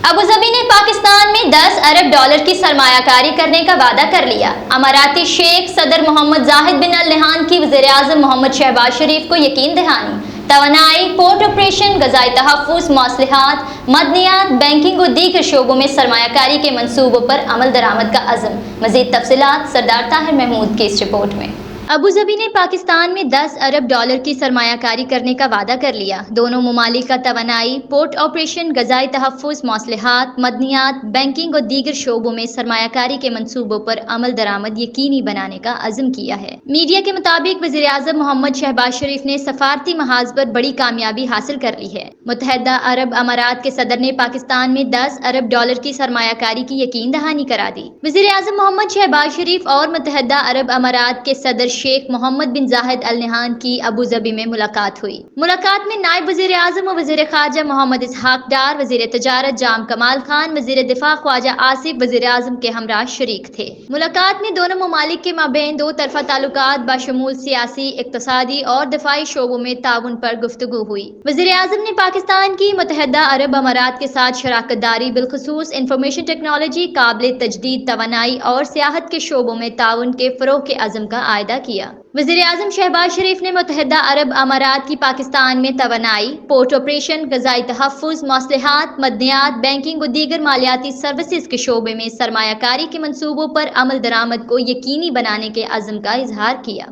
Abu Dhabi ने पाकिस्तान में 10 अरब dollar की सरमायाकारी करने का वादा कर लिया। अमाराती शेख सदर मोहम्मद जाहिद बिन अल नहान की वज़ीर-ए-आज़म मोहम्मद शहबाज शरीफ को यकीन दहानी। तवानाई, पोर्ट ऑपरेशन, ग़ज़ाई तहफ़्फ़ुज़, मौसलिहात, मदनियात, बैंकिंग और दीगर शोबों में सरमायाकारी के मंसूबों पर अमल दरामद का अज़्म। मज़ीद तफ़सीलात सरदार ताहिर महमूद की इस रिपोर्ट में। अबुधाबी ने पाकिस्तान में 10 अरब डॉलर की सरमायाकारी करने का वादा कर लिया। दोनों ममालिक का तवानाई, पोर्ट ऑपरेशन, ग़ज़ाई तहफ़्फ़ुज़, मौसलिहात, मदनियात, बैंकिंग और दीगर शोबों में सरमायाकारी के मंसूबों पर अमल दरामद यकीनी बनाने का अज़्म किया है। मीडिया के मुताबिक वज़ीर-ए-आज़म मोहम्मद शहबाज शरीफ ने सफारती महाज पर बड़ी कामयाबी हासिल कर ली है। मुत्तहदा अरब अमारात के सदर ने पाकिस्तान में 10 अरब डॉलर की सरमायाकारी की यकीन दहानी करा दी। वज़ीर-ए-आज़म मोहम्मद शहबाज शरीफ और मुत्तहदा अरब अमारात के सदर शेख मोहम्मद बिन जाहिद अल नहान की अबुधाबी में मुलाकात हुई। मुलाकात में नायब वज़ीर-ए-आज़म और वज़ीर ख़ारजा मोहम्मद इसहाक डार, वज़ीर तजारत जाम कमाल खान, वज़ीर दिफा ख्वाजा आसिफ वज़ीर-ए-आज़म के हमरा शरीक थे। मुलाकात में दोनों ममालिक के माबैन दो तरफ़ा ताल्लुकात बशमूल सियासी, इक़्तिसादी और दिफाई शोबों में ताउन पर गुफ्तगू हुई। वज़ीर-ए-आज़म ने पाकिस्तान की मुत्तहदा अरब अमारात के साथ शराकत दारी बिलखुसूस इंफॉर्मेशन टेक्नोलॉजी, काबिल तजदीद तवानाई और सियाहत के शोबों में ताउन के फ़रोग़ के अज़्म का आयदा किया। वज़ीर-ए-आज़म शहबाज शरीफ ने मुत्तहदा अरब अमारात की पाकिस्तान में तवानाई, पोर्ट ऑपरेशन, ग़ज़ाई तहफ़्फ़ुज़, मौसलिहात, मदनियात, बैंकिंग और दीगर मालियाती सर्विसेज के शोबे में सरमायाकारी के मंसूबों पर अमल दरामद को यकीनी बनाने के अज़्म का इज़हार किया।